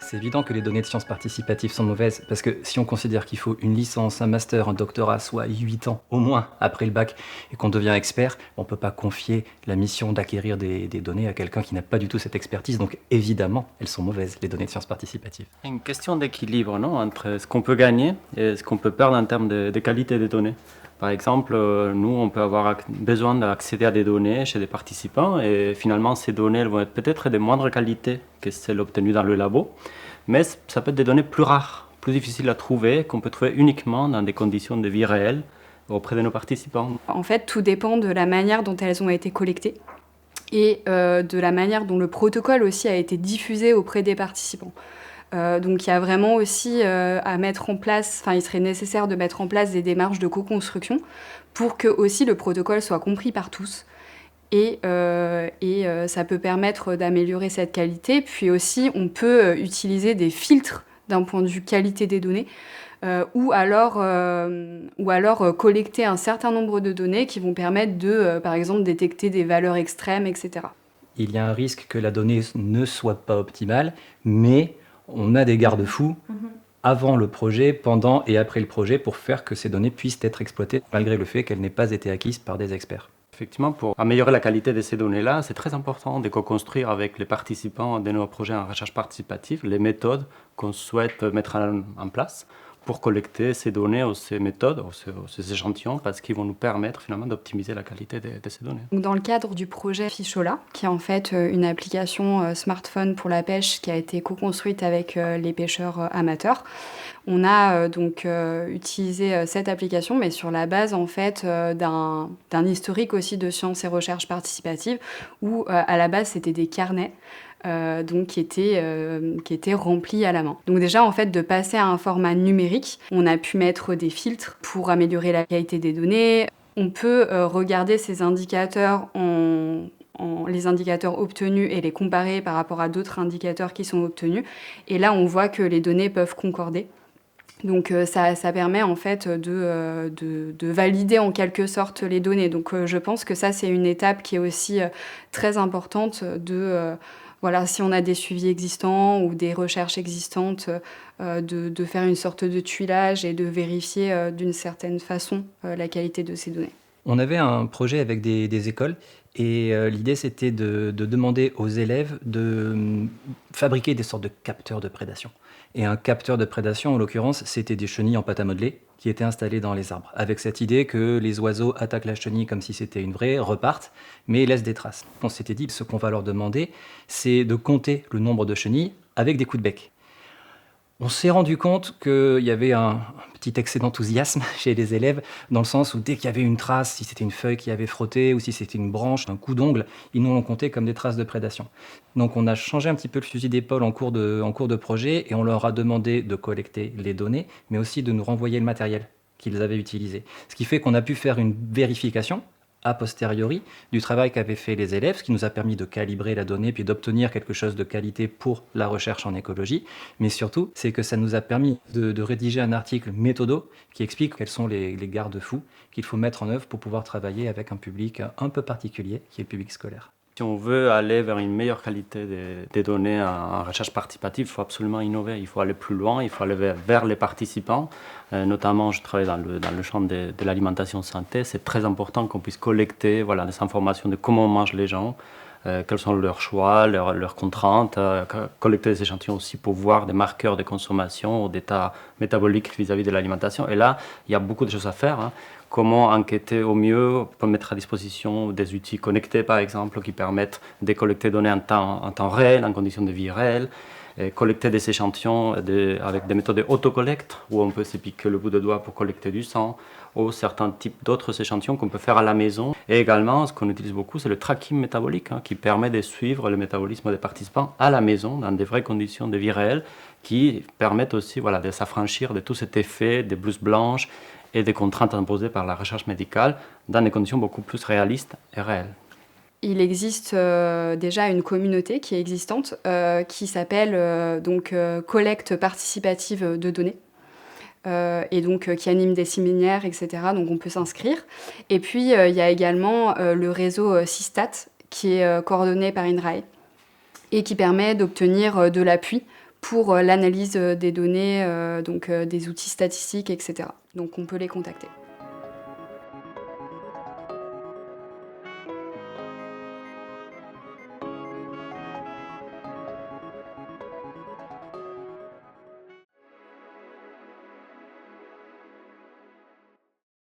C'est évident que les données de sciences participatives sont mauvaises, parce que si on considère qu'il faut une licence, un master, un doctorat, soit 8 ans au moins après le bac, et qu'on devient expert, on ne peut pas confier la mission d'acquérir des données à quelqu'un qui n'a pas du tout cette expertise. Donc évidemment, elles sont mauvaises, les données de sciences participatives. Une question d'équilibre, non, entre ce qu'on peut gagner et ce qu'on peut perdre en termes de qualité des données. Par exemple, nous, on peut avoir besoin d'accéder à des données chez des participants et finalement, ces données elles vont être peut-être de moindre qualité que celles obtenues dans le labo, mais ça peut être des données plus rares, plus difficiles à trouver, qu'on peut trouver uniquement dans des conditions de vie réelles auprès de nos participants. En fait, tout dépend de la manière dont elles ont été collectées et de la manière dont le protocole aussi a été diffusé auprès des participants. Donc il y a vraiment aussi à mettre en place, enfin il serait nécessaire de mettre en place des démarches de co-construction pour que aussi le protocole soit compris par tous. Et ça peut permettre d'améliorer cette qualité. Puis aussi, on peut utiliser des filtres d'un point de vue qualité des données, ou alors collecter un certain nombre de données qui vont permettre de, par exemple, détecter des valeurs extrêmes, etc. Il y a un risque que la donnée ne soit pas optimale, mais on a des garde-fous avant le projet, pendant et après le projet pour faire que ces données puissent être exploitées malgré le fait qu'elles n'aient pas été acquises par des experts. Effectivement, pour améliorer la qualité de ces données-là, c'est très important de co-construire avec les participants de nos projets en recherche participative les méthodes qu'on souhaite mettre en place pour collecter ces données ou ces méthodes ou ces échantillons parce qu'ils vont nous permettre finalement d'optimiser la qualité de ces données. Donc, dans le cadre du projet Fichola, qui est en fait une application smartphone pour la pêche qui a été co-construite avec les pêcheurs amateurs, on a utilisé cette application, mais sur la base en fait d'un historique aussi de sciences et recherche participative, où à la base c'était des carnets. Qui étaient remplis à la main. Donc déjà, en fait, de passer à un format numérique, on a pu mettre des filtres pour améliorer la qualité des données. On peut regarder ces indicateurs les indicateurs obtenus et les comparer par rapport à d'autres indicateurs qui sont obtenus. Et là, on voit que les données peuvent concorder. Donc ça permet en fait de valider en quelque sorte les données. Donc je pense que ça, c'est une étape qui est aussi très importante voilà, si on a des suivis existants ou des recherches existantes, de faire une sorte de tuilage et de vérifier d'une certaine façon la qualité de ces données. On avait un projet avec des écoles et l'idée c'était de demander aux élèves de fabriquer des sortes de capteurs de prédation. Et un capteur de prédation, en l'occurrence, c'était des chenilles en pâte à modeler qui étaient installées dans les arbres, avec cette idée que les oiseaux attaquent la chenille comme si c'était une vraie, repartent, mais laissent des traces. On s'était dit, ce qu'on va leur demander, c'est de compter le nombre de chenilles avec des coups de bec. On s'est rendu compte qu'il y avait un petit excès d'enthousiasme chez les élèves, dans le sens où dès qu'il y avait une trace, si c'était une feuille qui avait frotté ou si c'était une branche, un coup d'ongle, ils nous l'ont compté comme des traces de prédation. Donc on a changé un petit peu le fusil d'épaule en cours de projet et on leur a demandé de collecter les données, mais aussi de nous renvoyer le matériel qu'ils avaient utilisé. Ce qui fait qu'on a pu faire une vérification a posteriori du travail qu'avaient fait les élèves, ce qui nous a permis de calibrer la donnée puis d'obtenir quelque chose de qualité pour la recherche en écologie. Mais surtout, c'est que ça nous a permis de rédiger un article méthodo qui explique quels sont les garde-fous qu'il faut mettre en œuvre pour pouvoir travailler avec un public un peu particulier, qui est le public scolaire. Si on veut aller vers une meilleure qualité des données en recherche participative, il faut absolument innover, il faut aller plus loin, il faut aller vers les participants. Notamment, je travaille dans le champ de l'alimentation santé. C'est très important qu'on puisse collecter des informations de comment mangent les gens, quels sont leurs choix, leurs contraintes, collecter des échantillons aussi pour voir des marqueurs de consommation ou d'état métabolique vis-à-vis de l'alimentation. Et là, il y a beaucoup de choses à faire. Comment enquêter au mieux, on peut mettre à disposition des outils connectés par exemple qui permettent de collecter des données en temps réel, en conditions de vie réelle, et collecter des échantillons avec des méthodes d'autocollecte où on peut se piquer le bout de doigt pour collecter du sang ou certains types d'autres échantillons qu'on peut faire à la maison. Et également, ce qu'on utilise beaucoup, c'est le tracking métabolique qui permet de suivre le métabolisme des participants à la maison dans des vraies conditions de vie réelle qui permettent aussi de s'affranchir de tout cet effet des blouses blanches et des contraintes imposées par la recherche médicale dans des conditions beaucoup plus réalistes et réelles. Il existe déjà une communauté qui est existante qui s'appelle Collecte participative de données et donc qui anime des séminaires, etc. Donc on peut s'inscrire. Et puis il y a également le réseau SISTAT qui est coordonné par INRAE et qui permet d'obtenir de l'appui pour l'analyse des données, donc des outils statistiques, etc. Donc on peut les contacter.